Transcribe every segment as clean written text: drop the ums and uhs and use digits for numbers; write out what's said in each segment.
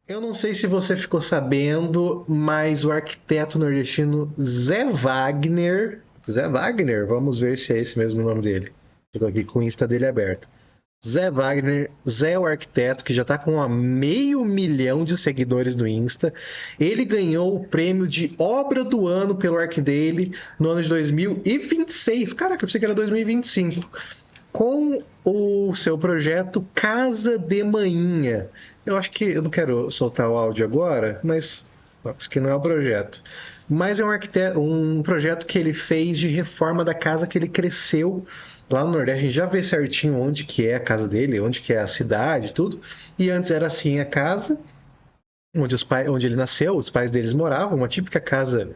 Eu não sei se você ficou sabendo, mas o arquiteto nordestino Zé Wagner, vamos ver se é esse mesmo o nome dele. Eu tô aqui com o Insta dele aberto. Zé Wagner, Zé é o arquiteto, que já está com 500 mil de seguidores no Insta. Ele ganhou o prêmio de obra do ano pelo Arcdale no ano de 2026. Caraca, eu pensei que era 2025. Com o seu projeto Casa de Manhinha. Eu acho que eu não quero soltar o áudio agora, mas acho que não é o projeto. Mas é um projeto que ele fez de reforma da casa que ele cresceu lá no Nordeste. A gente já vê certinho onde que é a casa dele, onde que é a cidade, tudo. E antes era assim a casa onde ele nasceu, os pais deles moravam, uma típica casa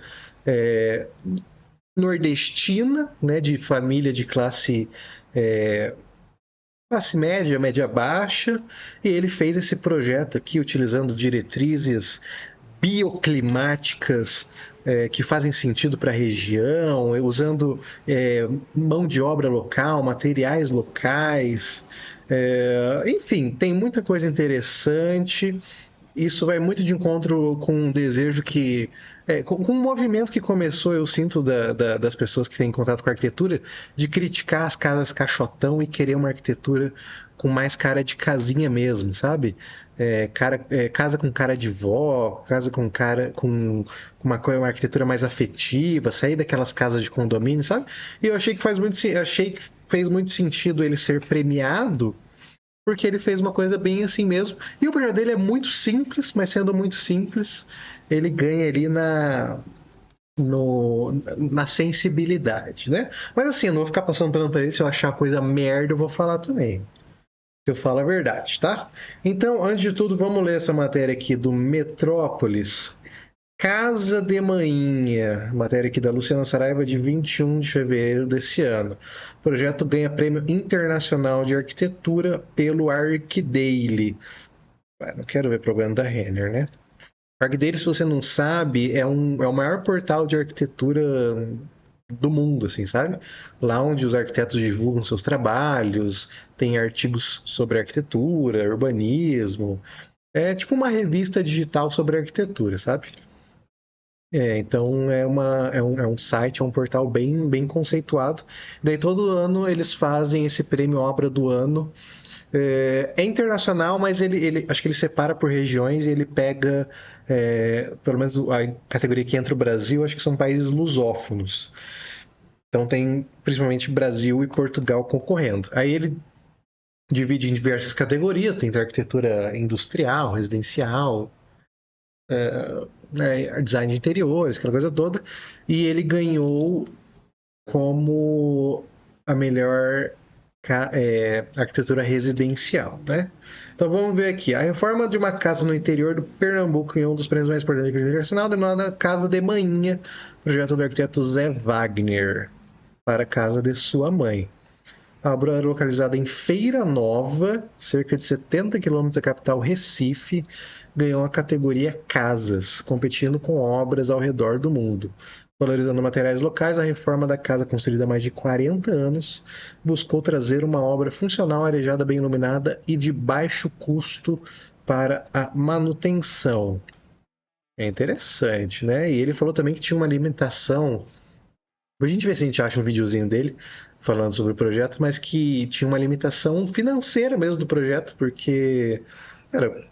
é, nordestina, né, de família de é, classe média, média baixa, e ele fez esse projeto aqui utilizando diretrizes bioclimáticas que fazem sentido para a região, usando mão de obra local, materiais locais, enfim, tem muita coisa interessante. Isso vai muito de encontro com um desejo que. Com um movimento que começou, eu sinto, das pessoas que têm contato com a arquitetura, de criticar as casas caixotão e querer uma arquitetura com mais cara de casinha mesmo, sabe? Casa com cara de vó, casa com cara com uma arquitetura mais afetiva, sair daquelas casas de condomínio, sabe? E eu achei que fez muito sentido ele ser premiado porque ele fez uma coisa bem assim mesmo. E o projeto dele é muito simples, mas sendo muito simples, ele ganha ali na sensibilidade, né? Mas assim, eu não vou ficar passando pano pra ele. Se eu achar coisa merda, eu vou falar também. Eu falo a verdade, tá? Então, antes de tudo, vamos ler essa matéria aqui do Metrópolis. Casa de Manhinha, matéria aqui da Luciana Saraiva, de 21 de fevereiro desse ano. O projeto ganha prêmio internacional de arquitetura pelo Arcdale. Não quero ver problema da Renner, né? O Arcdale, se você não sabe, é o maior portal de arquitetura do mundo, assim, sabe? Lá onde os arquitetos divulgam seus trabalhos, tem artigos sobre arquitetura, urbanismo. É tipo uma revista digital sobre arquitetura, sabe? Então é um site, é um portal bem conceituado. Daí todo ano eles fazem esse prêmio Obra do Ano. É internacional, mas acho que ele separa por regiões e ele pega, pelo menos a categoria que entra o Brasil, acho que são países lusófonos. Então tem principalmente Brasil e Portugal concorrendo. Aí ele divide em diversas categorias, tem arquitetura industrial, residencial, design de interiores, aquela coisa toda. E ele ganhou como a melhor arquitetura residencial, né? Então vamos ver aqui. A reforma de uma casa no interior do Pernambuco em um dos prêmios mais importantes da arquitetura nacional, denominada Casa de Manhinha, projeto do arquiteto Zé Wagner, para a casa de sua mãe. A obra é localizada em Feira Nova, cerca de 70 quilômetros da capital Recife, ganhou a categoria Casas, competindo com obras ao redor do mundo. Valorizando materiais locais, a reforma da casa, construída há mais de 40 anos, buscou trazer uma obra funcional, arejada, bem iluminada e de baixo custo para a manutenção. É interessante, né? E ele falou também que tinha uma limitação. A gente vê se a gente acha um videozinho dele falando sobre o projeto, mas que tinha uma limitação financeira mesmo do projeto, porque, cara,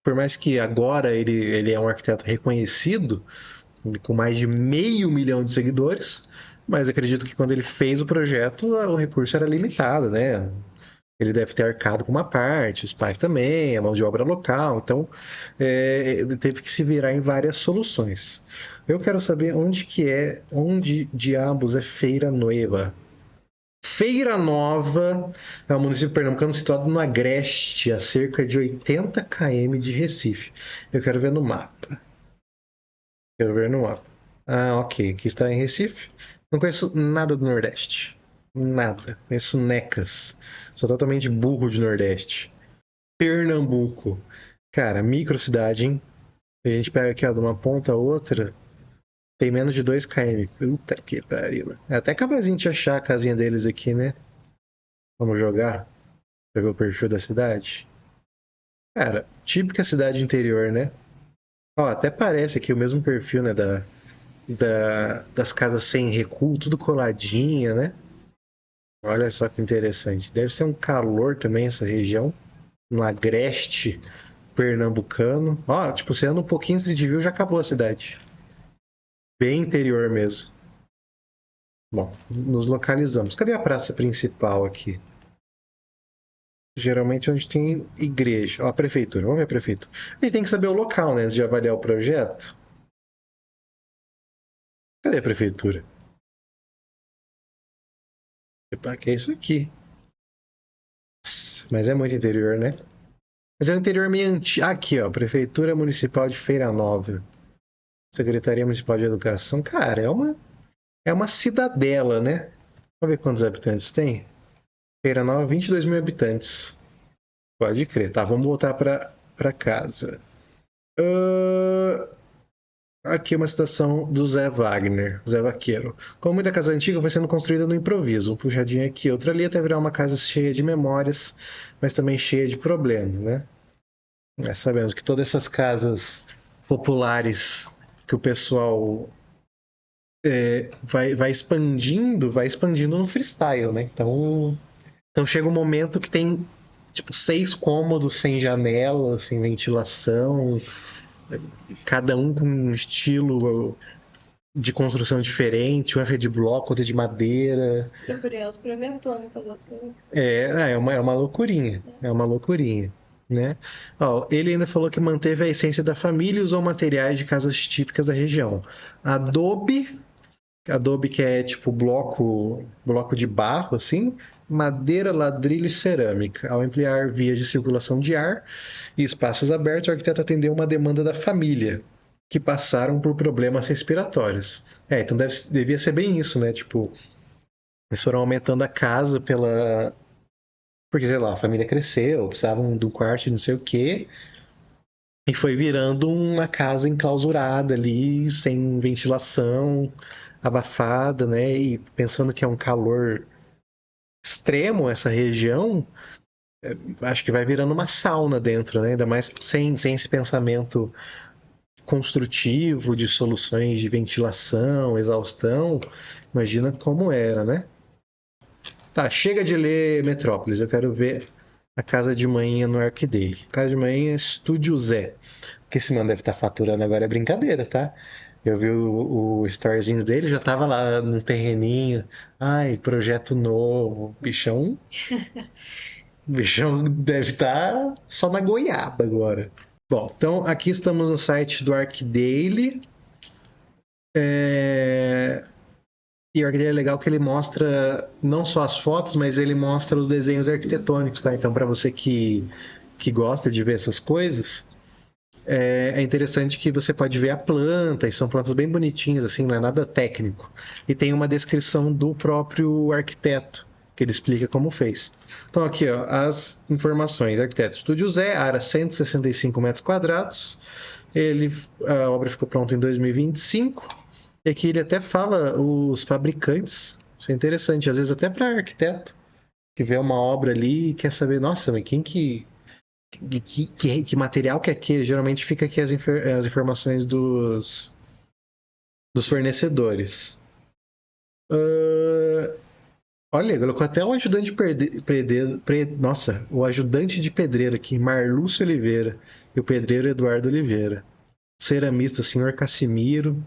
por mais que agora ele é um arquiteto reconhecido, com mais de 500 mil de seguidores, mas acredito que quando ele fez o projeto, o recurso era limitado, né? Ele deve ter arcado com uma parte, os pais também, a mão de obra local, então ele teve que se virar em várias soluções. Eu quero saber onde diabos é Feira Nova. Feira Nova é um município pernambucano situado no Agreste, a cerca de 80 km de Recife. Eu quero ver no mapa. Quero ver no mapa. Ah, ok. Aqui está em Recife. Não conheço nada do Nordeste. Nada. Conheço necas. Sou totalmente burro de Nordeste. Pernambuco. Cara, micro cidade, hein? A gente pega aqui, ó, de uma ponta a outra. Tem menos de 2 km. Puta que pariu. É até capaz de achar a casinha deles aqui, né? Vamos jogar. Pra ver o perfil da cidade. Cara, típica cidade interior, né? Ó, até parece aqui o mesmo perfil, né? Das casas sem recuo, tudo coladinha, né? Olha só que interessante. Deve ser um calor também essa região, no agreste pernambucano. Ó, tipo, você anda um pouquinho Street View já acabou a cidade. Bem interior mesmo. Bom, nos localizamos. Cadê a praça principal aqui? Geralmente é onde tem igreja. Ó, a prefeitura. Vamos ver a prefeitura. A gente tem que saber o local, né? Antes de avaliar o projeto. Cadê a prefeitura? Epa, que é isso aqui. Mas é muito interior, né? Mas é um interior meio antigo. Aqui, ó. Prefeitura Municipal de Feira Nova. Secretaria Municipal de Educação. Cara, é uma cidadela, né? Vamos ver quantos habitantes tem. Feira Nova, 22 mil habitantes. Pode crer. Tá, vamos voltar pra casa. Uh, Aqui é uma citação do Zé Wagner, Zé Vaqueiro. Como muita casa antiga foi sendo construída no improviso, um puxadinho aqui, outro ali, até virar uma casa cheia de memórias, mas também cheia de problemas, né? Nós sabemos que todas essas casas populares que o pessoal vai expandindo no freestyle, né? Então chega um momento que tem tipo 6 cômodos sem janela, sem ventilação, cada um com um estilo de construção diferente, um é de bloco, outro é de madeira. Tô curioso pra ver a planta assim. É uma loucurinha. É uma loucurinha. Né? Ó, ele ainda falou que manteve a essência da família e usou materiais de casas típicas da região. Adobe que é tipo bloco de barro, assim, madeira, ladrilho e cerâmica. Ao ampliar vias de circulação de ar e espaços abertos, o arquiteto atendeu uma demanda da família, que passaram por problemas respiratórios. Então devia ser bem isso, né? Tipo, eles foram aumentando a casa pela. Porque, sei lá, a família cresceu, precisavam do quarto e não sei o quê. E foi virando uma casa enclausurada ali, sem ventilação, abafada, né? E pensando que é um calor extremo essa região, acho que vai virando uma sauna dentro, né? Ainda mais sem esse pensamento construtivo de soluções de ventilação, exaustão. Imagina como era, né? Tá, chega de ler Metrópolis, eu quero ver a casa de manhã no Arcdale. Casa de manhã Estúdio Zé. O que esse mano deve estar faturando agora é brincadeira, tá? Eu vi o storyzinho dele, já tava lá no terreninho. Ai, projeto novo. Bichão deve estar só na goiaba agora. Bom, então aqui estamos no site do Arcdale. E o Arcdale é legal que ele mostra não só as fotos, mas ele mostra os desenhos arquitetônicos, tá? Então, para você que gosta de ver essas coisas, é interessante que você pode ver a planta, e são plantas bem bonitinhas, assim, não é nada técnico. E tem uma descrição do próprio arquiteto, que ele explica como fez. Então, aqui, ó, as informações. Arquiteto Estúdio Zé, área 165 metros quadrados. A obra ficou pronta em 2025. E aqui ele até fala os fabricantes. Isso é interessante, às vezes até para arquiteto, que vê uma obra ali e quer saber, nossa, mas quem que material que é aquele? Geralmente fica aqui as informações dos fornecedores. Olha, colocou até o ajudante de pedreiro. Nossa, o ajudante de pedreiro aqui, Marlúcio Oliveira. E o pedreiro Eduardo Oliveira. Ceramista, senhor Cassimiro.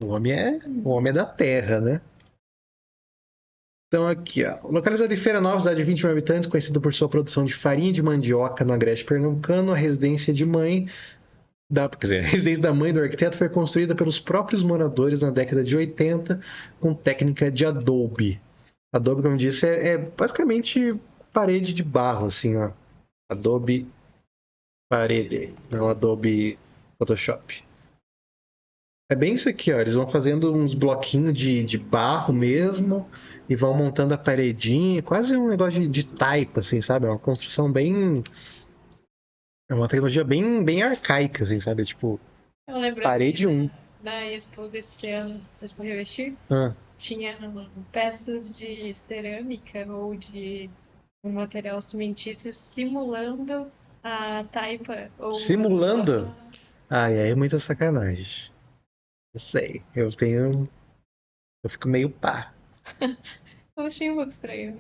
O homem é da terra, né? Então aqui, ó. Localizado em Feira Nova, cidade de 21 habitantes, conhecida por sua produção de farinha de mandioca no agreste pernambucano, a residência de mãe a residência da mãe do arquiteto foi construída pelos próprios moradores na década de 80 com técnica de Adobe. Adobe, como eu disse, é basicamente parede de barro, assim, ó. Adobe parede, não Adobe Photoshop. É bem isso aqui, ó. Eles vão fazendo uns bloquinhos de barro mesmo e vão montando a paredinha, quase um negócio de taipa, assim, sabe? É uma construção bem. É uma tecnologia bem arcaica, assim, sabe? Tipo, Eu lembro aqui parede 1. da Expo desse ano, Expo Revestir, Ah, tinha peças de cerâmica ou de um material cimentício simulando a taipa. Ou... Simulando? Ai, aí é muita sacanagem. Eu sei, eu tenho. Eu fico meio pá. Eu achei um pouco estranho.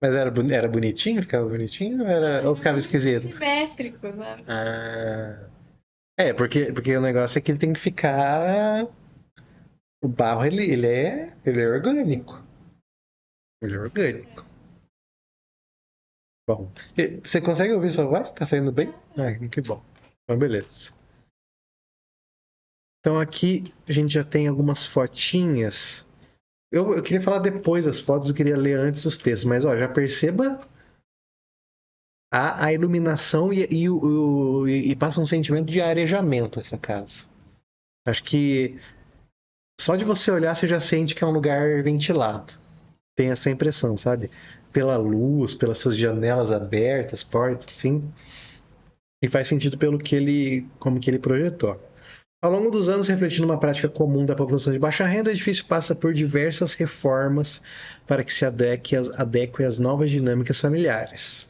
Mas era bonitinho? Ficava bonitinho ou ficava esquisito? Simétrico, né? Ah. Porque o negócio é que ele tem que ficar. O barro ele é orgânico. Ele é orgânico. Bom, você consegue ouvir sua voz? Tá saindo bem? Ah, que bom. Então, beleza. Então aqui a gente já tem algumas fotinhas. Eu queria falar depois das fotos, eu queria ler antes os textos, mas ó, já perceba a iluminação e passa um sentimento de arejamento essa casa. Acho que só de você olhar você já sente que é um lugar ventilado. Tem essa impressão, sabe? Pela luz, pelas suas janelas abertas, portas, sim. E faz sentido como que ele projetou. Ao longo dos anos, refletindo uma prática comum da população de baixa renda, o edifício passa por diversas reformas para que se adeque às novas dinâmicas familiares.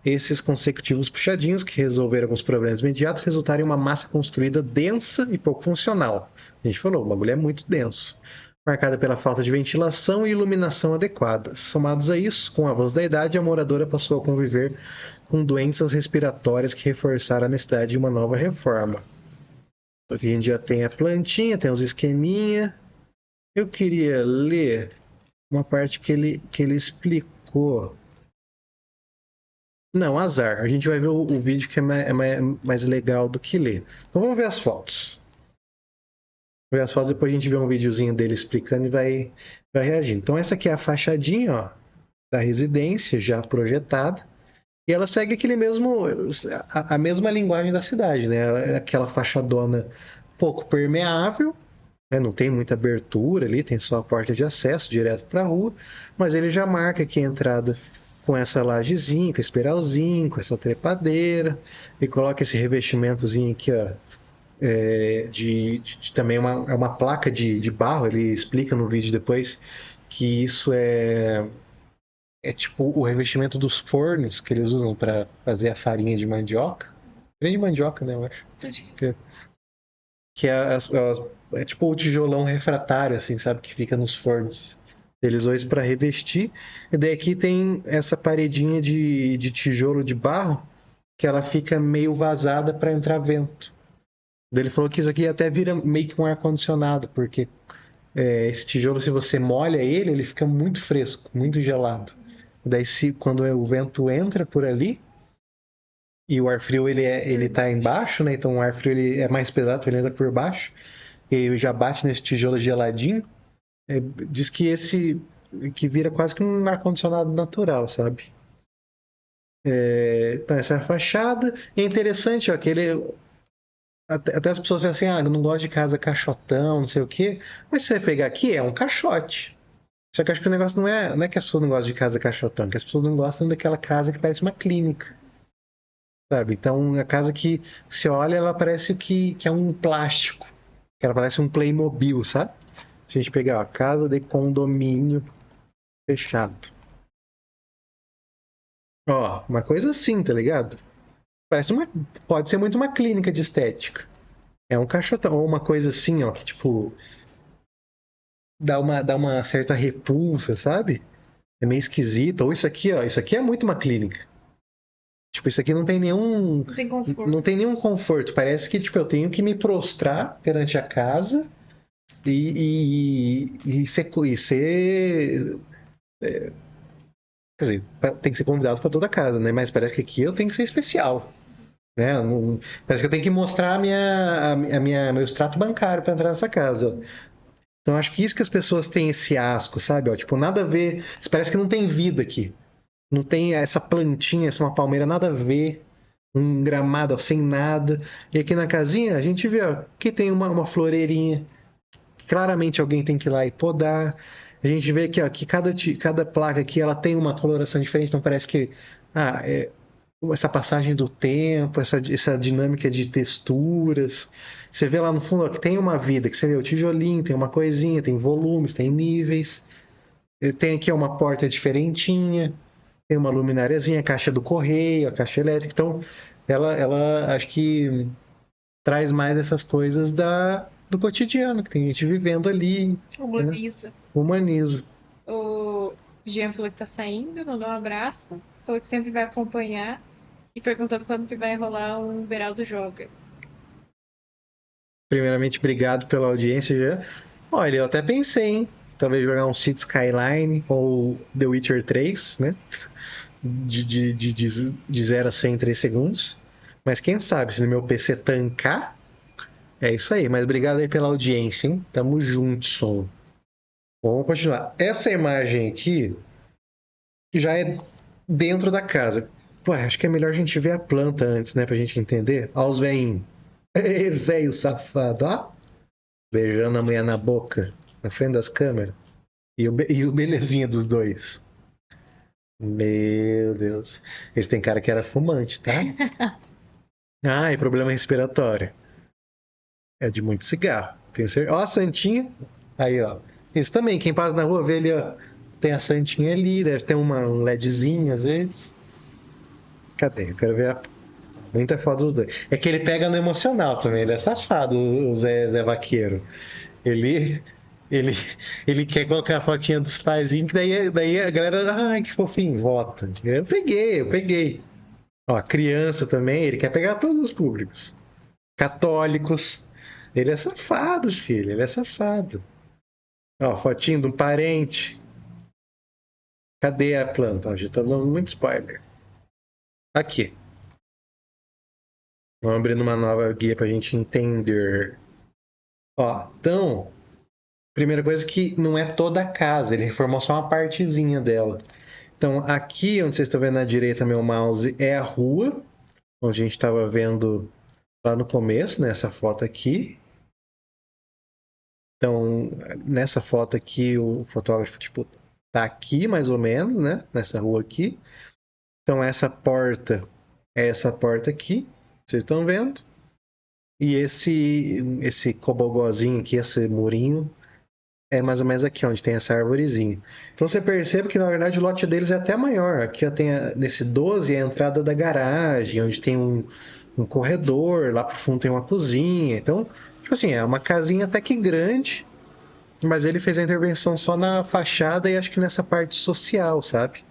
Esses consecutivos puxadinhos, que resolveram alguns problemas imediatos, resultaram em uma massa construída densa e pouco funcional. A gente falou, o bagulho é muito denso, marcada pela falta de ventilação e iluminação adequadas. Somados a isso, com o avanço da idade, a moradora passou a conviver com doenças respiratórias que reforçaram a necessidade de uma nova reforma. Aqui a gente já tem a plantinha, tem os esqueminha. Eu queria ler uma parte que ele explicou. Não, azar. A gente vai ver o vídeo que é mais legal do que ler. Então vamos ver as fotos. Vamos ver as fotos, depois a gente vê um videozinho dele explicando e vai reagindo. Então essa aqui é a fachadinha, ó, da residência já projetada. E ela segue a mesma linguagem da cidade, né? Aquela fachadona pouco permeável, né? Não tem muita abertura ali, tem só a porta de acesso direto para a rua, mas ele já marca aqui a entrada com essa lajezinha, com esse peralzinho, com essa trepadeira, e coloca esse revestimentozinho aqui, ó, também é uma placa de barro. Ele explica no vídeo depois que isso é tipo o revestimento dos fornos que eles usam para fazer a farinha de mandioca. Farinha de mandioca, né, eu acho. Que é tipo o tijolão refratário, assim, sabe? Que fica nos fornos. Eles usam isso para revestir. E daí aqui tem essa paredinha de tijolo de barro que ela fica meio vazada para entrar vento. Daí ele falou que isso aqui até vira meio que um ar-condicionado, porque esse tijolo, se você molha ele fica muito fresco, muito gelado. Daí quando o vento entra por ali e o ar frio ele tá embaixo, né? Então o ar frio ele é mais pesado, ele entra por baixo e já bate nesse tijolo geladinho. Diz que esse que vira quase que um ar-condicionado natural, sabe? Então essa é a fachada. E é interessante, ó, que ele até as pessoas falam assim, eu não gosto de casa caixotão, não sei o quê. Mas se você pegar aqui, é um caixote. Só que eu acho que o negócio não é que as pessoas não gostam de casa caixotão, que as pessoas não gostam daquela casa que parece uma clínica, sabe? Então, a casa que você olha, ela parece que é um plástico, que ela parece um Playmobil, sabe? Se a gente pegar, ó, casa de condomínio fechado. Ó, uma coisa assim, tá ligado? Pode ser muito uma clínica de estética. É um caixotão, ou uma coisa assim, ó, que tipo dá uma certa repulsa, sabe? É meio esquisito. Ou isso aqui, ó, isso aqui é muito uma clínica. Tipo, isso aqui não tem nenhum. Não tem conforto. Não tem nenhum conforto. Parece que, tipo, eu tenho que me prostrar perante a casa e ser. Quer dizer, tem que ser convidado para toda a casa, né? Mas parece que aqui eu tenho que ser especial. Né? Parece que eu tenho que mostrar meu extrato bancário para entrar nessa casa. Então acho que isso que as pessoas têm esse asco, sabe? Ó, tipo, nada a ver. Parece que não tem vida aqui. Não tem essa plantinha, uma palmeira, nada a ver. Um gramado ó, sem nada. E aqui na casinha a gente vê ó, que tem uma floreirinha. Claramente alguém tem que ir lá e podar. A gente vê aqui ó, que cada placa aqui ela tem uma coloração diferente. Então parece que essa passagem do tempo, essa dinâmica de texturas. Você vê lá no fundo ó, que tem uma vida, que você vê o tijolinho, tem uma coisinha, tem volumes, tem níveis. Tem aqui uma porta diferentinha, tem uma lumináriazinha, a caixa do correio, a caixa elétrica. Então, ela acho que traz mais essas coisas do cotidiano, que tem gente vivendo ali, Humaniza. humaniza. O Jean falou que tá saindo, mandou um abraço. Falou que sempre vai acompanhar. E perguntou quando que vai rolar um Beraldo Joga. Primeiramente, obrigado pela audiência já. Olha, eu até pensei, hein? Talvez jogar um Cities Skyline ou The Witcher 3, né? De 0 a 100 em 3 segundos. Mas quem sabe, se no meu PC tancar, é isso aí. Mas obrigado aí pela audiência, hein? Tamo junto, som. Vamos continuar. Essa imagem aqui já é dentro da casa. Pô, acho que é melhor a gente ver a planta antes, né? Pra gente entender. Ó os veinhos. Ei, velho safado, ó. Beijando a mulher na boca, na frente das câmeras. E o belezinha dos dois. Meu Deus. Eles têm cara que era fumante, tá? Ah, e problema respiratório. É de muito cigarro. Tenho certeza. Ó a Santinha. Aí, ó. Isso também, quem passa na rua vê ali, ó. Tem a Santinha ali, deve ter um LEDzinho às vezes. Cadê? Eu quero ver muita foto dos dois. É que ele pega no emocional também, ele é safado, o Zé Vaqueiro. Ele, ele, ele quer colocar a fotinha dos paizinhos, que daí a galera, ai, que fofinho, vota. Eu peguei. Ó, criança também, ele quer pegar todos os públicos. Católicos. Ele é safado, filho, ele é safado. Ó, fotinho de um parente. Cadê a planta? Ó, já tá dando muito spoiler. Aqui. Vamos abrir uma nova guia pra gente entender. Ó, então, primeira coisa que não é toda a casa, ele reformou só uma partezinha dela. Então, aqui onde vocês estão vendo à direita meu mouse é a rua, onde a gente estava vendo lá no começo, nessa foto aqui. Então, nessa foto aqui, o fotógrafo, tipo, tá aqui mais ou menos, né? Nessa rua aqui. Então, essa porta é essa porta aqui, vocês estão vendo. E esse cobogozinho aqui, esse murinho, é mais ou menos aqui onde tem essa arvorezinha. Então você percebe que na verdade o lote deles é até maior. Aqui ó, tem nesse 12 é a entrada da garagem, onde tem um corredor, lá pro fundo tem uma cozinha. Então, tipo assim, é uma casinha até que grande, mas ele fez a intervenção só na fachada e acho que nessa parte social, sabe?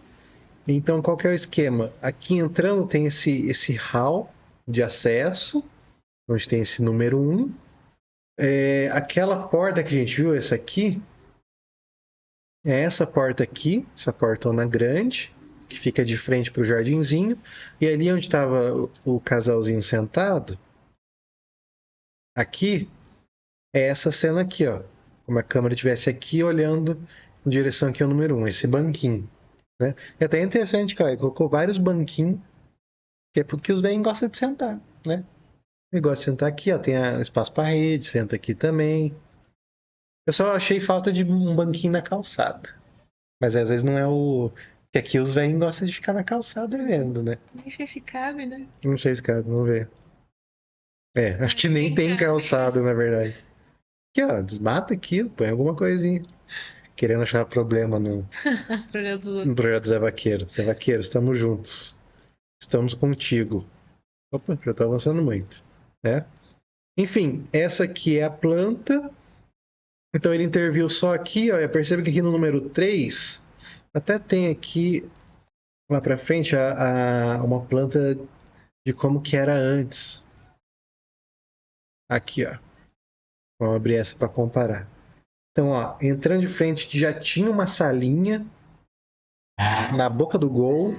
Então qual que é o esquema? Aqui entrando tem esse hall de acesso, onde tem esse número 1. Aquela porta que a gente viu, essa aqui, é essa porta aqui, essa portona grande, que fica de frente para o jardinzinho. E ali onde estava o casalzinho sentado, aqui, é essa cena aqui, ó. Como a câmera estivesse aqui olhando em direção aqui ao número 1, esse banquinho. Né? É até interessante, cara, ele colocou vários banquinhos, que é porque os velhos gostam de sentar, né? Ele gosta de sentar aqui, ó, tem espaço para rede, senta aqui também. Eu só achei falta de um banquinho na calçada. Mas às vezes não é o. Que aqui os velhos gostam de ficar na calçada vendo, né? Nem sei se cabe, né? Não sei se cabe, vamos ver. Acho que nem tem cabe. calçada, na verdade. Aqui, ó, desmata aqui, põe alguma coisinha. Querendo achar problema no projeto Zé Vaqueiro. Zé Vaqueiro, estamos juntos. Estamos contigo. Opa, já tá avançando muito. Né? Enfim, essa aqui é a planta. Então ele interviu só aqui, ó. Eu percebo que aqui no número 3 até tem aqui lá pra frente uma planta de como que era antes. Aqui, ó. Vamos abrir essa para comparar. Então, ó, entrando de frente já tinha uma salinha na boca do gol.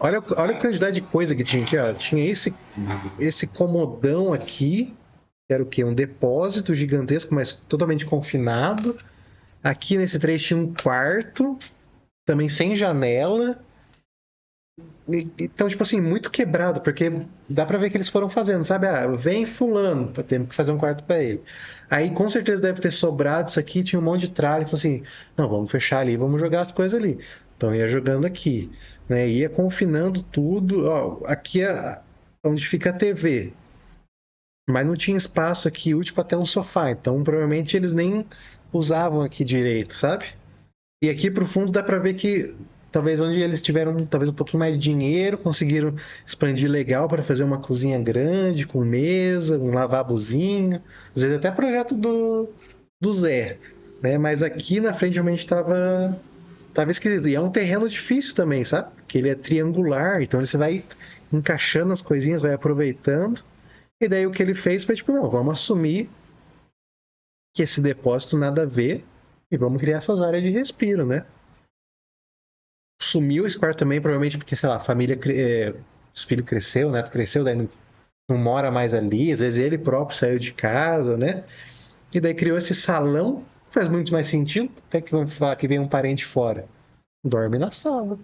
Olha a quantidade de coisa que tinha aqui, ó. Tinha esse comodão aqui, que era o quê? Um depósito gigantesco, mas totalmente confinado. Aqui nesse 3 tinha um quarto, também sem janela. Então, tipo assim, muito quebrado, porque dá pra ver que eles foram fazendo, sabe? Ah, vem fulano, temos que fazer um quarto pra ele. Aí, com certeza deve ter sobrado isso aqui, tinha um monte de tralha, e falou assim, não, vamos fechar ali, vamos jogar as coisas ali. Então, ia jogando aqui, né? Ia confinando tudo. Ó, aqui é onde fica a TV. Mas não tinha espaço aqui útil pra ter um sofá, então provavelmente eles nem usavam aqui direito, sabe? E aqui pro fundo dá pra ver que talvez onde eles tiveram talvez um pouquinho mais de dinheiro, conseguiram expandir legal para fazer uma cozinha grande, com mesa, um lavabozinho, às vezes até projeto do Zé, né? Mas aqui na frente realmente tava esquisito. E é um terreno difícil também, sabe? Que ele é triangular, então você vai encaixando as coisinhas, vai aproveitando. E daí o que ele fez foi tipo, não, vamos assumir que esse depósito nada a ver e vamos criar essas áreas de respiro, né? Sumiu esse quarto também, provavelmente porque, sei lá, a família, os filhos cresceu, o neto cresceu, daí não mora mais ali, às vezes ele próprio saiu de casa, né? E daí criou esse salão, faz muito mais sentido, até que vamos falar que vem um parente fora. Dorme na sala,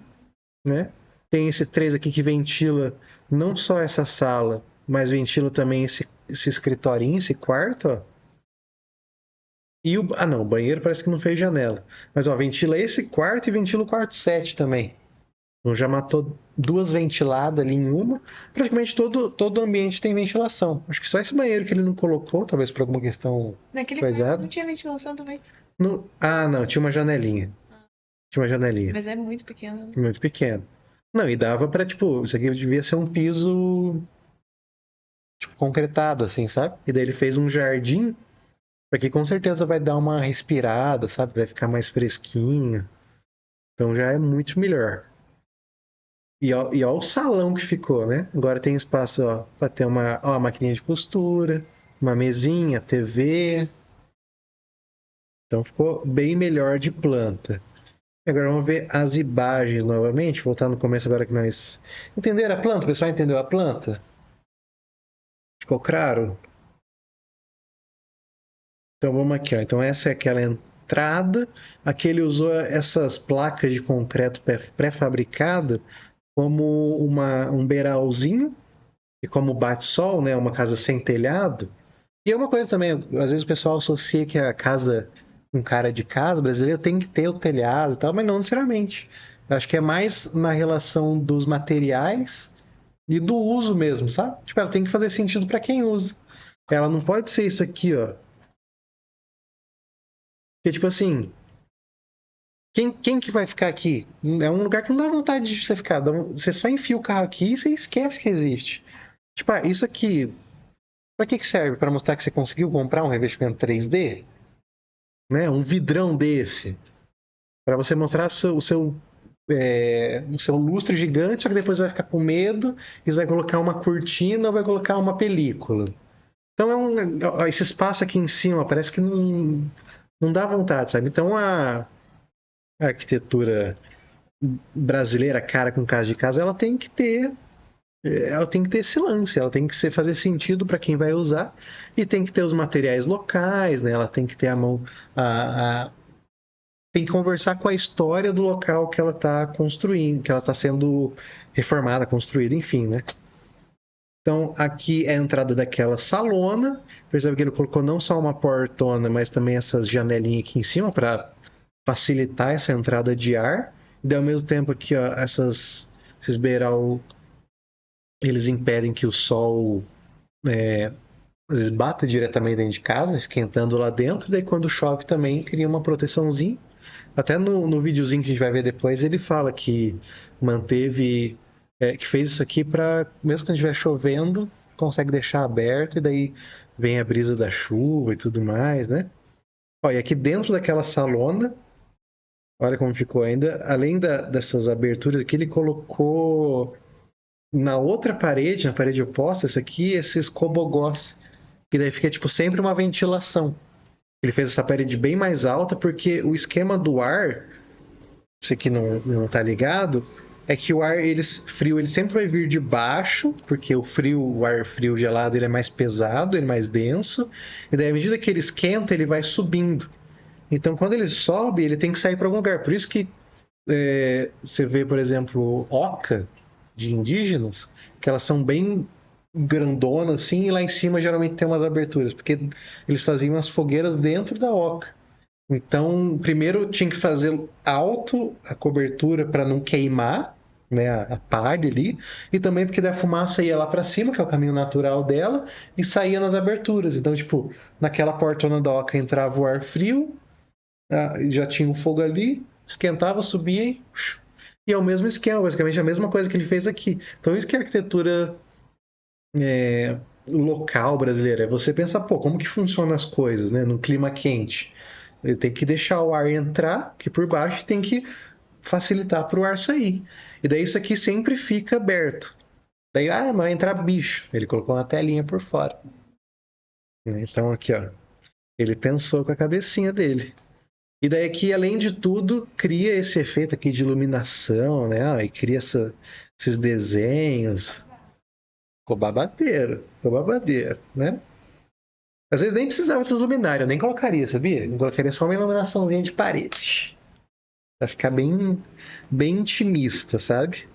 né? Tem esse 3 aqui que ventila não só essa sala, mas ventila também esse escritorinho, esse quarto, ó. E não, o banheiro parece que não fez janela. Mas, ó, ventila esse quarto e ventila o quarto 7 também. Então já matou 2 ventiladas ali em uma. Praticamente todo o ambiente tem ventilação. Acho que só esse banheiro que ele não colocou, talvez por alguma questão Naquele coisada. quarto não tinha ventilação também. Não, tinha uma janelinha. Tinha uma janelinha. Mas é muito pequeno, né? Muito pequeno. Não, e dava pra, tipo, isso aqui devia ser um piso, tipo, concretado, assim, sabe? E daí ele fez um jardim, porque com certeza vai dar uma respirada, sabe? Vai ficar mais fresquinho. Então já é muito melhor. E ó o salão que ficou, né? Agora tem espaço, ó, pra ter uma maquininha de costura, uma mesinha, TV. Então ficou bem melhor de planta. Agora vamos ver as imagens novamente. Voltar no começo agora que nós... Entenderam a planta? O pessoal entendeu a planta? Ficou claro? Então vamos aqui, ó. Então essa é aquela entrada. Aqui ele usou essas placas de concreto pré-fabricada como um beiralzinho e como bate-sol, né? Uma casa sem telhado. E é uma coisa também, às vezes o pessoal associa que a casa, um cara de casa brasileiro tem que ter o telhado e tal, mas não necessariamente. Eu acho que é mais na relação dos materiais e do uso mesmo, sabe? Tipo, ela tem que fazer sentido para quem usa. Ela não pode ser isso aqui, ó. Porque, tipo assim, quem que vai ficar aqui? É um lugar que não dá vontade de você ficar. Você só enfia o carro aqui e você esquece que existe. Tipo, isso aqui, pra que serve? Para mostrar que você conseguiu comprar um revestimento 3D? Né? Um vidrão desse. Para você mostrar o seu lustre gigante, só que depois vai ficar com medo e você vai colocar uma cortina ou vai colocar uma película. Então esse espaço aqui em cima parece que não dá vontade, sabe? Então a arquitetura brasileira, cara com casa de casa, ela tem que ter esse lance, ela tem que fazer sentido para quem vai usar e tem que ter os materiais locais, né? Ela tem que ter a mão, tem que conversar com a história do local que ela está construindo, que ela está sendo reformada, construída, enfim, né? Então aqui é a entrada daquela salona. Percebe que ele colocou não só uma portona, mas também essas janelinhas aqui em cima para facilitar essa entrada de ar. E ao mesmo tempo aqui, ó, esses beiral, eles impedem que o sol às vezes bata diretamente dentro de casa, esquentando lá dentro. Daí quando chove também cria uma proteçãozinha. Até no videozinho que a gente vai ver depois, ele fala que manteve, que fez isso aqui para, mesmo quando estiver chovendo, consegue deixar aberto e daí vem a brisa da chuva e tudo mais, né? Ó, e aqui dentro daquela salona, olha como ficou ainda, além dessas aberturas aqui, ele colocou na outra parede, na parede oposta, essa aqui, esses cobogós, que daí fica tipo sempre uma ventilação. Ele fez essa parede bem mais alta porque o esquema do ar, você que não tá ligado, é que o ar frio ele sempre vai vir de baixo, porque o ar frio gelado ele é mais pesado, ele é mais denso, e daí à medida que ele esquenta, ele vai subindo. Então quando ele sobe, ele tem que sair para algum lugar. Por isso que você vê, por exemplo, oca de indígenas, que elas são bem grandona assim, e lá em cima geralmente tem umas aberturas, porque eles faziam as fogueiras dentro da oca. Então, primeiro tinha que fazer alto a cobertura para não queimar, né, a palha ali, e também porque da fumaça ia lá para cima, que é o caminho natural dela, e saía nas aberturas. Então, tipo, naquela portona da oca entrava o ar frio, já tinha o fogo ali, esquentava, subia e E é o mesmo esquema, basicamente a mesma coisa que ele fez aqui. Então isso que é arquitetura local brasileira. É você pensar, pô, como que funcionam as coisas, né? No clima quente. Ele tem que deixar o ar entrar, que por baixo tem que facilitar para o ar sair. E daí isso aqui sempre fica aberto. Daí, mas vai entrar bicho. Ele colocou uma telinha por fora. Então aqui, ó. Ele pensou com a cabecinha dele. E daí aqui, além de tudo, cria esse efeito aqui de iluminação, né? E cria esses desenhos. Ficou babadeiro, né? Às vezes nem precisava dessas luminárias, eu nem colocaria, sabia? Eu colocaria só uma iluminaçãozinha de parede. Pra ficar bem intimista, sabe?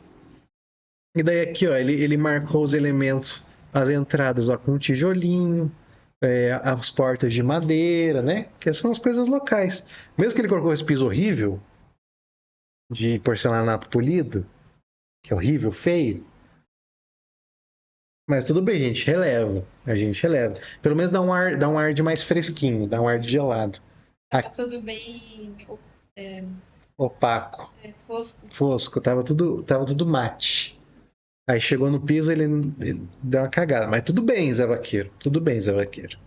E daí aqui, ó, ele marcou os elementos, as entradas, ó, com um tijolinho, as portas de madeira, né? Que são as coisas locais. Mesmo que ele colocou esse piso horrível, de porcelanato polido, que é horrível, feio, mas tudo bem, a gente releva. A gente releva. Pelo menos dá um ar de mais fresquinho, dá um ar de gelado. Tá tudo bem Opaco. fosco. Fosco, tava tudo mate. Aí chegou no piso, ele deu uma cagada. Mas tudo bem, Zé Vaqueiro. Tudo bem, Zé Vaqueiro.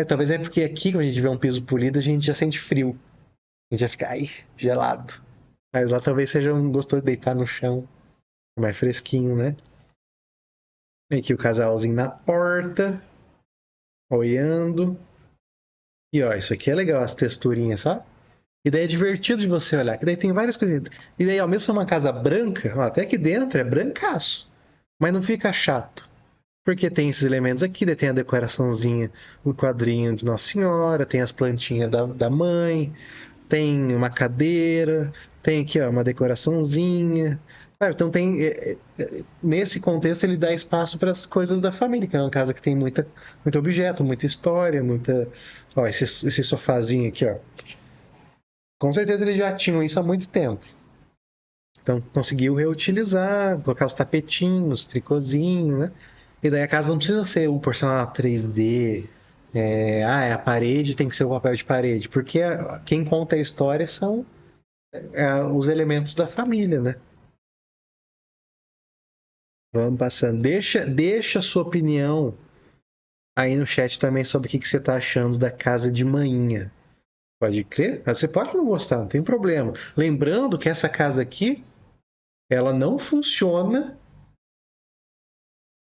Talvez é porque aqui, quando a gente vê um piso polido, a gente já sente frio. A gente já fica, ai, gelado. Mas lá talvez seja um gostou de deitar no chão. Mais fresquinho, né? E aqui o casalzinho na porta. Olhando. E ó, isso aqui é legal, as texturinhas, sabe? E daí é divertido de você olhar. Que daí tem várias coisinhas. E daí, ao mesmo ser uma casa branca, ó, até aqui dentro é brancaço. Mas não fica chato. Porque tem esses elementos aqui, daí tem a decoraçãozinha, o quadrinho de Nossa Senhora, tem as plantinhas da mãe, tem uma cadeira, tem aqui ó, uma decoraçãozinha. Então tem nesse contexto ele dá espaço para as coisas da família, que é uma casa que tem muito objeto, muita história, muita. Ó, esse sofazinho aqui, ó. Com certeza eles já tinham isso há muito tempo. Então conseguiu reutilizar, colocar os tapetinhos, tricôzinho, né? E daí a casa não precisa ser um porcelanato 3D. A parede tem que ser o papel de parede. Porque quem conta a história são os elementos da família, né? Vamos passando. Deixa a sua opinião aí no chat também sobre o que você está achando da casa de manhã. Pode crer? Você pode não gostar, não tem problema. Lembrando que essa casa aqui, ela não funciona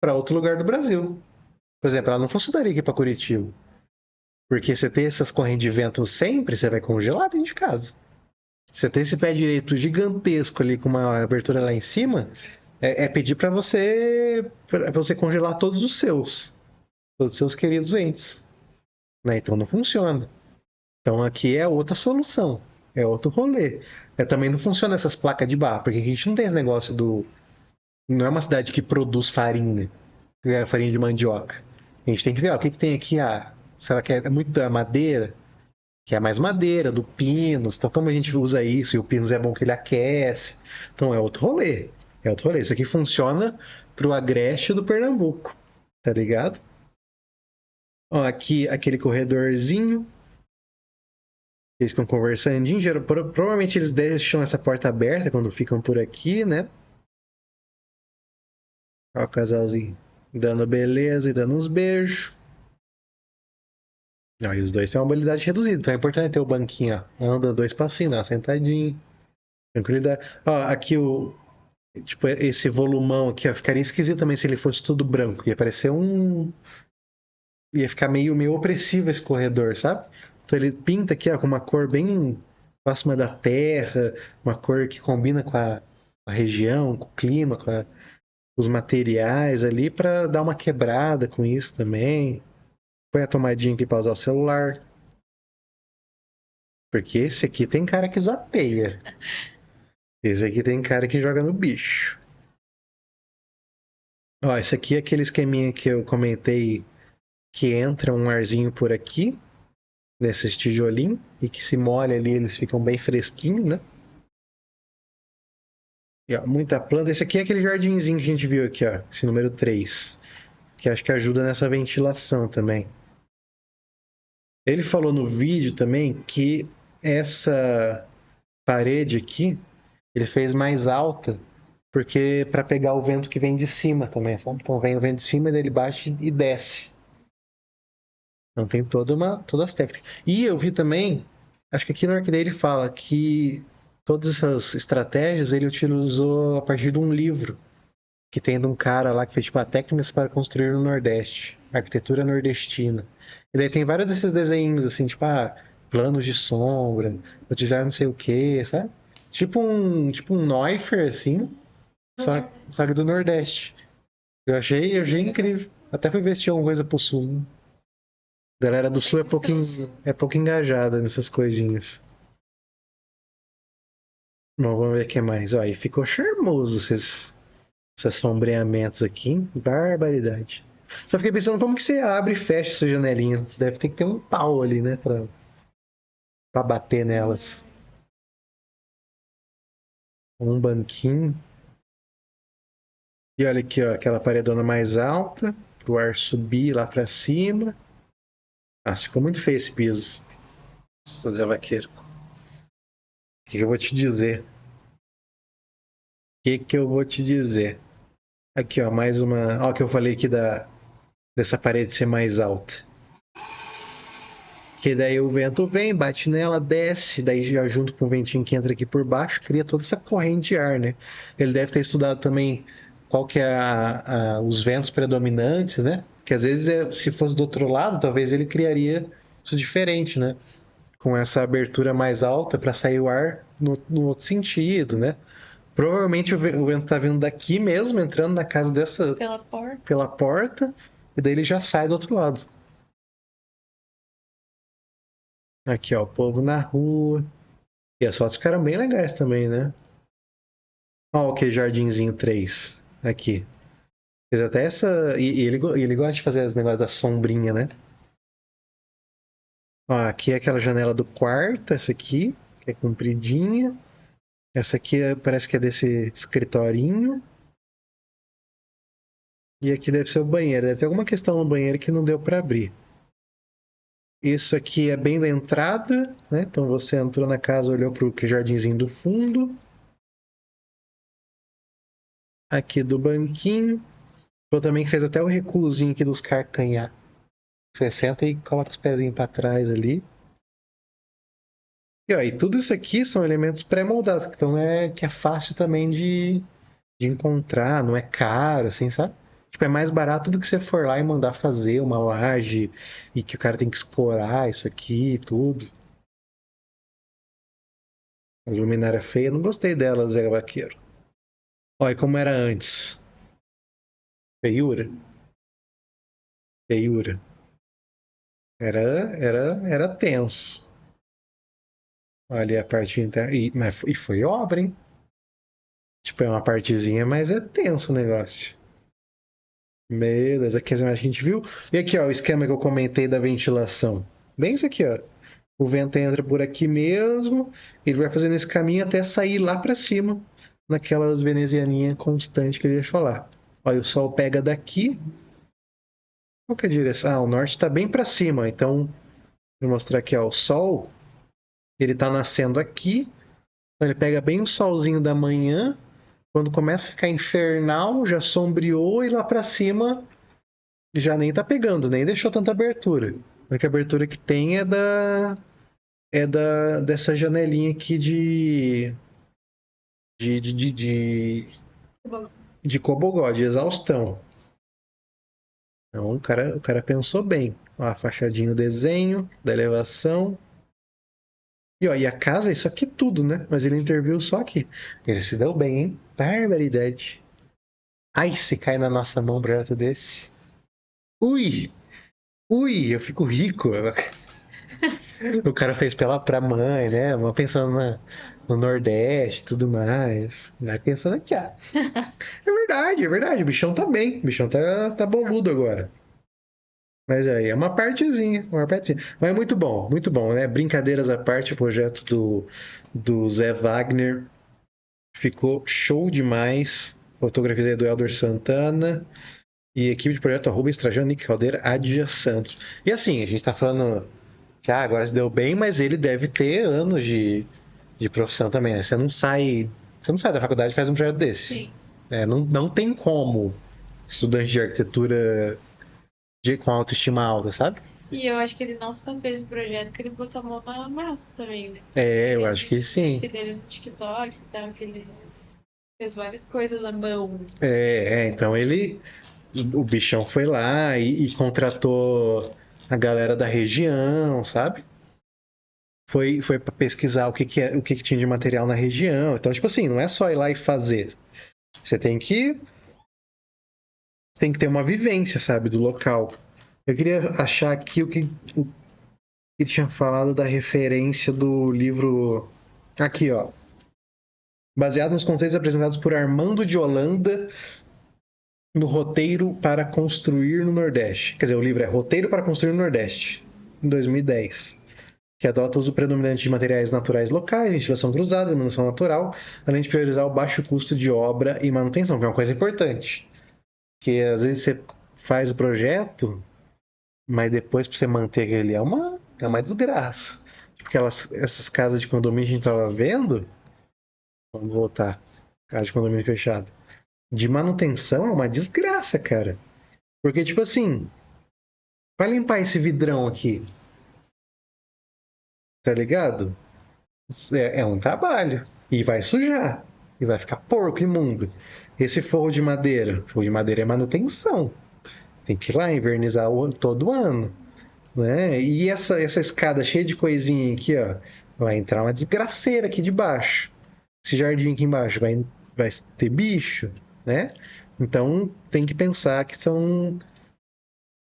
para outro lugar do Brasil. Por exemplo, ela não funcionaria aqui para Curitiba. Porque você tem essas correntes de vento sempre, você vai congelar dentro de casa. Você tem esse pé direito gigantesco ali com uma abertura lá em cima, pedir para você congelar todos os seus queridos entes. Né? Então não funciona. Então aqui é outra solução, é outro rolê. Também não funciona essas placas de barro, porque a gente não tem esse negócio do. Não é uma cidade que produz farinha, farinha de mandioca. A gente tem que ver o que tem aqui. Será que é muita madeira? Que é mais madeira, do pinus. Então, como a gente usa isso, e o pinus é bom que ele aquece. Então, é outro rolê. É outro rolê. Isso aqui funciona pro Agreste do Pernambuco. Tá ligado? Ó, aqui, aquele corredorzinho. Eles ficam conversando. Provavelmente eles deixam essa porta aberta quando ficam por aqui, né? Ó, o casalzinho dando beleza e dando uns beijos. Não, e os dois têm uma mobilidade reduzida, então é importante ter o banquinho, ó. Anda dois passinhos, dá sentadinho. Tranquilidade. Ó, aqui tipo, esse volumão aqui, ó, ficaria esquisito também se ele fosse tudo branco. Ia parecer ia ficar meio opressivo esse corredor, sabe? Então ele pinta aqui, ó, com uma cor bem próxima da terra, uma cor que combina com a região, com o clima, os materiais ali, para dar uma quebrada com isso também. Põe a tomadinha aqui para usar o celular. Porque esse aqui tem cara que zapeia. Esse aqui tem cara que joga no bicho. Ó, esse aqui é aquele esqueminha que eu comentei que entra um arzinho por aqui, nesses tijolinhos, e que se molha ali, eles ficam bem fresquinhos, né? E, ó, muita planta. Esse aqui é aquele jardinzinho que a gente viu aqui, ó. Esse número 3. Que acho que ajuda nessa ventilação também. Ele falou no vídeo também que essa parede aqui, ele fez mais alta, porque para pegar o vento que vem de cima também, sabe? Então vem o vento de cima, daí ele bate e desce. Então tem todas as técnicas. E eu vi também, acho que aqui no Orquideia ele fala que todas essas estratégias ele utilizou a partir de um livro que tem de um cara lá que fez tipo técnicas para construir no Nordeste, arquitetura nordestina. E daí tem vários desses desenhos assim, tipo planos de sombra, utilizar não sei o que, sabe? Tipo um Neuffer assim, só que do Nordeste. Eu achei incrível. Até fui ver se tinha alguma coisa pro Sul. A galera do Sul é pouco engajada nessas coisinhas. Bom, vamos ver o que mais. Ó, e ficou charmoso esses sombreamentos aqui. Hein? Barbaridade. Só fiquei pensando como que você abre e fecha essa janelinha. Deve ter que ter um pau ali, né? Pra bater nelas. Um banquinho. E olha aqui, ó, aquela paredona mais alta. Pro ar subir lá pra cima. Nossa, ficou muito feio esse piso. Nossa, Zé Vaqueiro. O que eu vou te dizer? Que eu vou te dizer? Aqui, ó, mais uma. Ó, que eu falei aqui dessa parede ser mais alta. Que daí o vento vem, bate nela, desce, daí já junto com o ventinho que entra aqui por baixo, cria toda essa corrente de ar, né? Ele deve ter estudado também qual que é os ventos predominantes, né? Que às vezes, se fosse do outro lado, talvez ele criaria isso diferente, né? Com essa abertura mais alta para sair o ar no outro sentido, né? Provavelmente o vento tá vindo daqui mesmo, entrando na casa dessa pela porta, e daí ele já sai do outro lado. Aqui, ó, o povo na rua. E as fotos ficaram bem legais também, né? Ó, o que Jardinzinho 3. Aqui. Fez até essa. E ele gosta de fazer os negócios da sombrinha, né? Ó, aqui é aquela janela do quarto, essa aqui, que é compridinha. Essa aqui parece que é desse escritorinho. E aqui deve ser o banheiro. Deve ter alguma questão no banheiro que não deu pra abrir. Isso aqui é bem da entrada, né? Então você entrou na casa, olhou pro jardinzinho do fundo. Aqui do banquinho. Eu também fez até o recuozinho aqui dos carcanhar. Você senta e coloca os pezinhos pra trás ali. E, ó, e tudo isso aqui são elementos pré-moldados, então que é fácil também de encontrar, não é caro, assim, sabe? Tipo, é mais barato do que você for lá e mandar fazer uma laje e que o cara tem que escorar isso aqui e tudo. As luminárias feias, não gostei delas, Zé Vaqueiro. Olha como era antes. Feiura? Feiura. Era tenso. Olha a parte interna. E foi obra, hein? Tipo, é uma partezinha, mas é tenso o negócio. Meu Deus, aqui as imagens que a gente viu. E aqui, ó, o esquema que eu comentei da ventilação. Bem isso aqui, ó. O vento entra por aqui mesmo, ele vai fazendo esse caminho até sair lá para cima, naquelas venezianinhas constantes que ele deixou lá. Olha, o sol pega daqui. Qual que é a direção? Ah, o norte está bem para cima, então vou mostrar aqui, ó, o sol, ele está nascendo aqui, então ele pega bem o solzinho da manhã, quando começa a ficar infernal, já sombreou e lá para cima já nem tá pegando, nem deixou tanta abertura. A única abertura que tem dessa janelinha aqui de cobogó, de exaustão. Então o cara pensou bem. Ó, a fachadinha, o desenho da elevação. E, ó, e a casa, isso aqui tudo, né? Mas ele interviu só aqui. Ele se deu bem, hein? Barbaridade. Ai, se cai na nossa mão um projeto desse. Ui! Ui, eu fico rico. O cara fez pra mãe, né? Pensando no Nordeste e tudo mais. Vai pensando aqui, ah. É verdade, é verdade. O bichão tá bem. O bichão tá boludo agora. Mas aí é uma partezinha, uma partezinha. Mas é muito bom, né? Brincadeiras à parte, o projeto do Zé Wagner ficou show demais. Fotografias aí do Elder Santana. E equipe de projeto Rubens Trajano, Nick Caldeira, Adja Santos. E assim, a gente tá falando que agora se deu bem, mas ele deve ter anos de de profissão também, né? Você não sai da faculdade e faz um projeto desse. Sim. Não tem como estudante de arquitetura com autoestima alta, sabe? E eu acho que ele não só fez o projeto, que ele botou a mão na massa também, né? Eu acho que sim. Dele no TikTok e tal, que ele fez várias coisas à mão. Então o bichão foi lá e contratou a galera da região, sabe? Foi para pesquisar o que tinha de material na região. Então, tipo assim, não é só ir lá e fazer. Você tem que ter uma vivência, sabe, do local. Eu queria achar aqui o que tinha falado da referência do livro. Aqui, ó. Baseado nos conceitos apresentados por Armando de Holanda no Roteiro para Construir no Nordeste. Quer dizer, o livro é Roteiro para Construir no Nordeste, em 2010. Que adota o uso predominante de materiais naturais locais, ventilação cruzada, iluminação natural, além de priorizar o baixo custo de obra e manutenção, que é uma coisa importante. Porque às vezes você faz o projeto, mas depois para você manter aquele é uma desgraça. Tipo essas casas de condomínio que a gente tava vendo, vamos voltar, casa de condomínio fechado, de manutenção é uma desgraça, cara. Porque, tipo assim, vai limpar esse vidrão aqui, tá ligado? É um trabalho. E vai sujar. E vai ficar porco, imundo. Esse forro de madeira é manutenção. Tem que ir lá invernizar todo ano. Né? E essa escada cheia de coisinha aqui, ó, vai entrar uma desgraceira aqui de baixo. Esse jardim aqui embaixo vai ter bicho, né? Então tem que pensar que são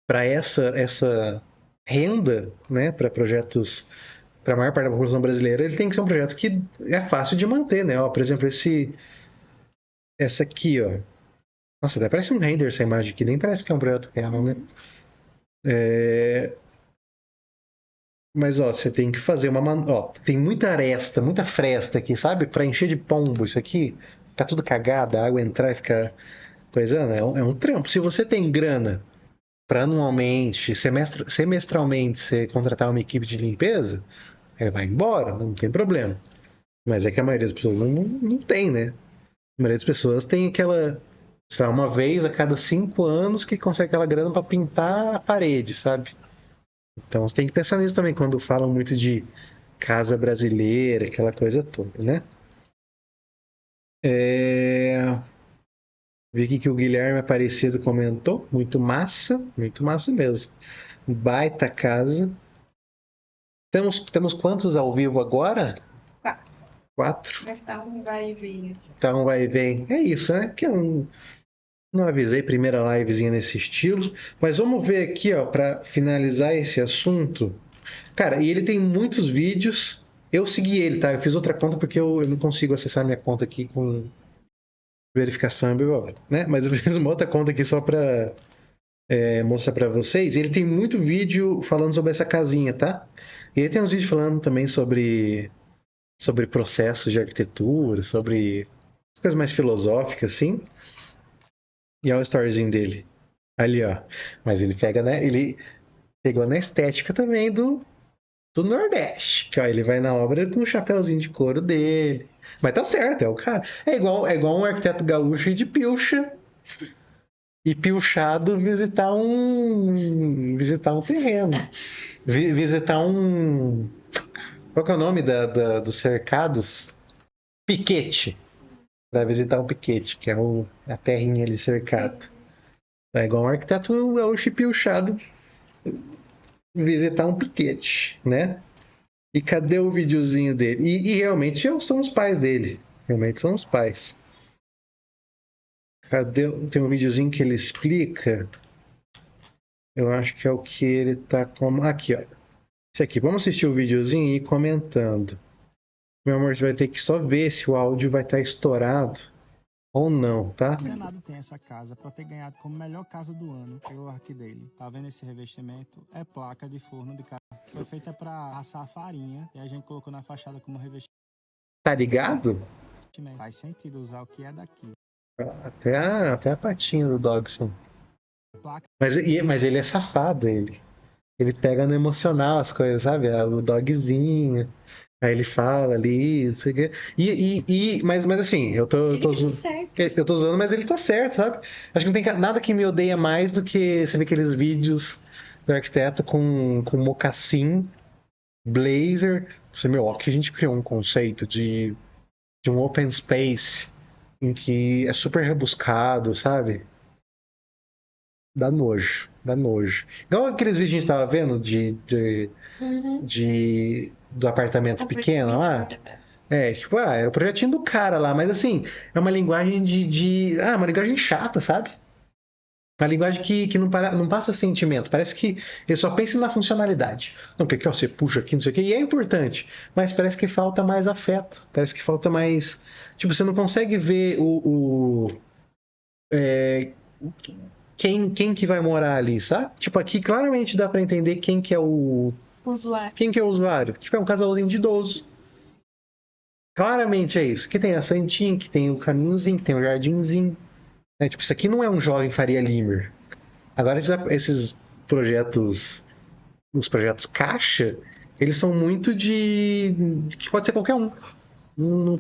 para essa renda, né, para projetos para a maior parte da população brasileira, ele tem que ser um projeto que é fácil de manter, né? Ó, por exemplo, essa aqui, ó. Nossa, até parece um render essa imagem aqui, nem parece que é um projeto real, né? Mas, ó, você tem que fazer ó, tem muita aresta, muita fresta aqui, sabe? Para encher de pombo isso aqui, ficar tudo cagado, a água entrar e ficar coisando, é um trampo. Se você tem grana para anualmente, semestralmente, você contratar uma equipe de limpeza, aí vai embora, não tem problema. Mas é que a maioria das pessoas não tem, né? A maioria das pessoas tem aquela, sei lá, uma vez a cada 5 anos que consegue aquela grana para pintar a parede, sabe? Então você tem que pensar nisso também quando falam muito de casa brasileira, aquela coisa toda, né? Vi aqui que o Guilherme Aparecido comentou, muito massa mesmo. Baita casa. Temos quantos ao vivo agora? 4. 4. Mas tá um vai e vem. Então vai e vem. É isso, né? Que eu não avisei primeira livezinha nesse estilo. Mas vamos ver aqui, ó, para finalizar esse assunto. Cara, e ele tem muitos vídeos. Eu segui ele, tá? Eu fiz outra conta porque eu não consigo acessar minha conta aqui com verificação, né? Mas eu fiz uma outra conta aqui só para mostrar para vocês. E ele tem muito vídeo falando sobre essa casinha, tá? E ele tem uns vídeos falando também sobre processos de arquitetura, sobre coisas mais filosóficas, assim. E olha o storyzinho dele. Ali, ó. Mas ele pega, né? Ele pegou na estética também do Nordeste. Que, ó, ele vai na obra com o chapéuzinho de couro dele. Mas tá certo, é o cara. É igual um arquiteto gaúcho de pilcha e pilchado visitar um terreno. Visitar um. Qual que é o nome dos cercados? Piquete. Para visitar um piquete, que é a terrinha ali cercada. É igual um arquiteto gaúcho e pilchado visitar um piquete, né? E cadê o videozinho dele? E realmente são os pais dele. Realmente são os pais. Cadê? Tem um videozinho que ele explica. Eu acho que é o que ele tá como. Aqui, ó. Isso aqui. Vamos assistir o videozinho e ir comentando. Meu amor, você vai ter que só ver se o áudio vai estar estourado ou não, tá? Danado tem essa casa para ter ganhado como melhor casa do ano pelo arque dele. Tá vendo esse revestimento? É placa de forno de casa. Foi feita para assar farinha e a gente colocou na fachada como revestimento. Tá ligado? Faz sentido usar o que é daqui. Até a patinha do Dogson. Mas ele é safado, ele. Ele pega no emocional as coisas, sabe? O dogzinho. Aí ele fala ali, não sei o quê. Mas assim, eu tô Ele que tá zoando. certo. Eu tô zoando, mas ele tá certo, sabe? Acho que não tem nada que me odeia mais do que você ver aqueles vídeos do arquiteto com mocassim, blazer. Você, meu, ó, que a gente criou um conceito de um open space em que é super rebuscado, sabe? Dá nojo, dá nojo. Igual aqueles vídeos que a gente tava vendo Uhum. do apartamento pequeno Mini lá. apartamento. Tipo, é o projetinho do cara lá, mas assim, é uma linguagem uma linguagem chata, sabe? Uma linguagem que não passa sentimento. Parece que ele só pensa na funcionalidade. Não, porque ó, você puxa aqui, não sei o quê, e é importante, mas parece que falta mais afeto. Parece que falta mais. Tipo, você não consegue ver quem que vai morar ali, sabe? Tipo, aqui claramente dá pra entender quem que é o. Usuário. Quem que é o usuário? Tipo, é um casalzinho de idoso. Claramente é isso. Que tem a santinha, que tem o caminhozinho, que tem o jardinzinho. Tipo, isso aqui não é um jovem Faria Limer. Agora, esses projetos, os projetos caixa, eles são muito que pode ser qualquer um. Não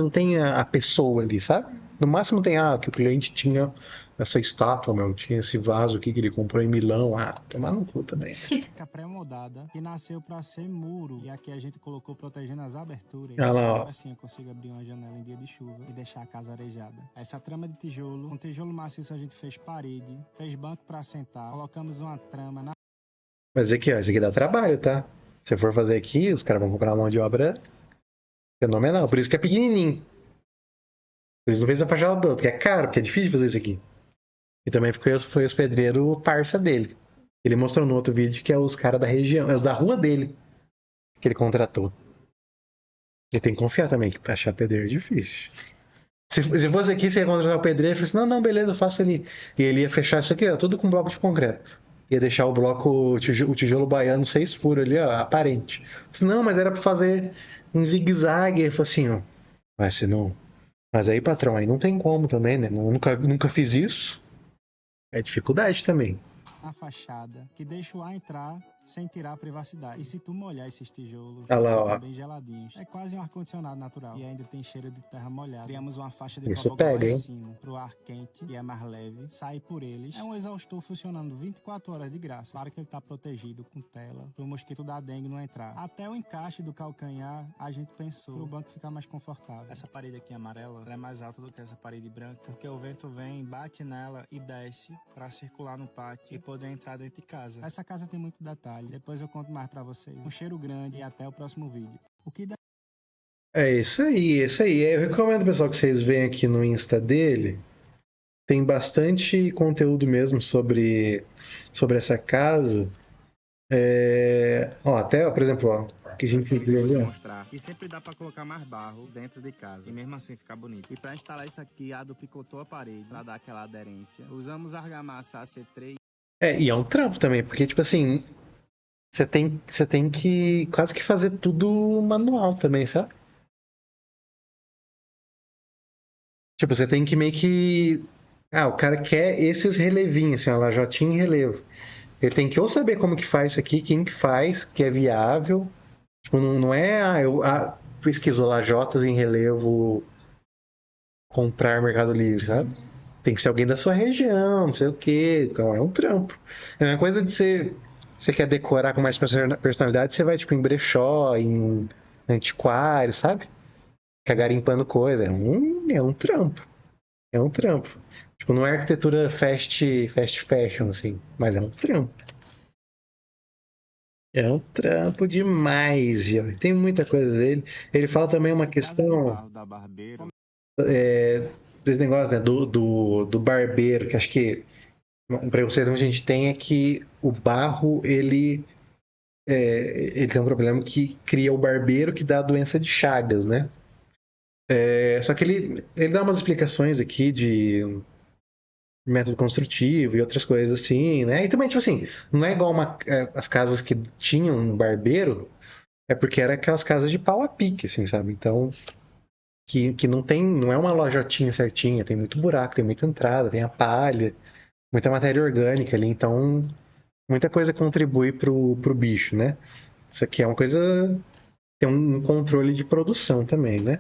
tem a pessoa ali, sabe? No máximo tem, que o cliente tinha essa estátua, meu, tinha esse vaso aqui que ele comprou em Milão. Tomar no cu também. A pré-moldada que nasceu para ser muro e aqui a gente colocou protegendo as aberturas. Olha lá, ó. Agora sim eu consigo abrir uma janela em dia de chuva e deixar a casa arejada. Essa trama de tijolo, com tijolo maciço a gente fez parede, fez banco para sentar, colocamos uma trama na Mas aqui, ó, isso aqui dá trabalho, tá? Se for fazer aqui, os caras vão comprar uma mão de obra fenomenal. Por isso que é pequenininho. Por isso não fez a fachada toda, porque é caro, porque é difícil fazer isso aqui. E também foi os pedreiros parça dele. Ele mostrou no outro vídeo que é os caras da região, é os da rua dele que ele contratou. Ele tem que confiar também, que achar pedreiro é difícil. Se fosse aqui, você ia contratar o pedreiro e falou assim: não, beleza, eu faço ali. E ele ia fechar isso aqui, ó, tudo com bloco de concreto. Ia deixar o bloco, o tijolo baiano 6 furos ali, ó, aparente. Disse, não, mas era pra fazer um zigue-zague. Ele falou assim: ó, mas se não. Mas aí, patrão, aí não tem como também, né? Nunca fiz isso. É dificuldade também. fachada, que deixa o ar entrar sem tirar a privacidade. E se tu molhar esses tijolos, Olha lá, eles ó. ficam bem geladinhos. É quase um ar-condicionado natural. E ainda tem cheiro de terra molhada. Criamos uma faixa de Isso cobogola pega, em hein? cima, pro ar quente e é mais leve. Sai por eles. É um exaustor funcionando 24 horas de graça. Claro que ele tá protegido com tela, pro mosquito da dengue não entrar. Até o encaixe do calcanhar, a gente pensou pro banco ficar mais confortável. Essa parede aqui amarela, ela é mais alta do que essa parede branca, porque o vento vem, bate nela e desce pra circular no pátio e poder entrar dentro de casa. Essa casa tem muito detalhe. Depois eu conto mais pra vocês. Um cheiro grande e até o próximo vídeo. O que É isso aí, é isso aí. Eu recomendo, pessoal, que vocês venham aqui no Insta dele. Tem bastante conteúdo mesmo sobre essa casa. Até, por exemplo, que a gente viu ali, ó. mostrar. E sempre dá pra colocar mais barro dentro de casa. E mesmo assim ficar bonito. E pra instalar isso aqui, a Ado picotou a parede pra dar aquela aderência. Usamos argamassa AC3. E é um trampo também, porque, tipo assim, você tem que quase que fazer tudo manual também, sabe? Tipo, você tem que meio que. O cara quer esses relevinhos, assim, ó, lajotinha em relevo. Ele tem que ou saber como que faz isso aqui, quem que faz, que é viável. Tipo, não é, eu pesquiso lajotas em relevo, comprar Mercado Livre, sabe? Tem que ser alguém da sua região, não sei o quê. Então é um trampo. É uma coisa de você quer decorar com mais personalidade, você vai tipo em brechó, em antiquário, sabe? Fica garimpando coisa. É um trampo. É um trampo. Tipo, não é arquitetura fast fashion, assim, mas é um trampo. É um trampo demais. E tem muita coisa dele. Ele fala também uma questão Da barbeiro. desse negócio, né, do barbeiro, que acho que um preconceito que a gente tem é que o barro, ele tem um problema que cria o barbeiro que dá a doença de Chagas, né? Só que ele dá umas explicações aqui de método construtivo e outras coisas assim, né? E também, tipo assim, não é igual as casas que tinham um barbeiro, é porque era aquelas casas de pau a pique, assim, sabe? Então, que não é uma lojotinha certinha, tem muito buraco, tem muita entrada, tem a palha, muita matéria orgânica ali, então muita coisa contribui pro bicho, né? Isso aqui é uma coisa ter um controle de produção também, né?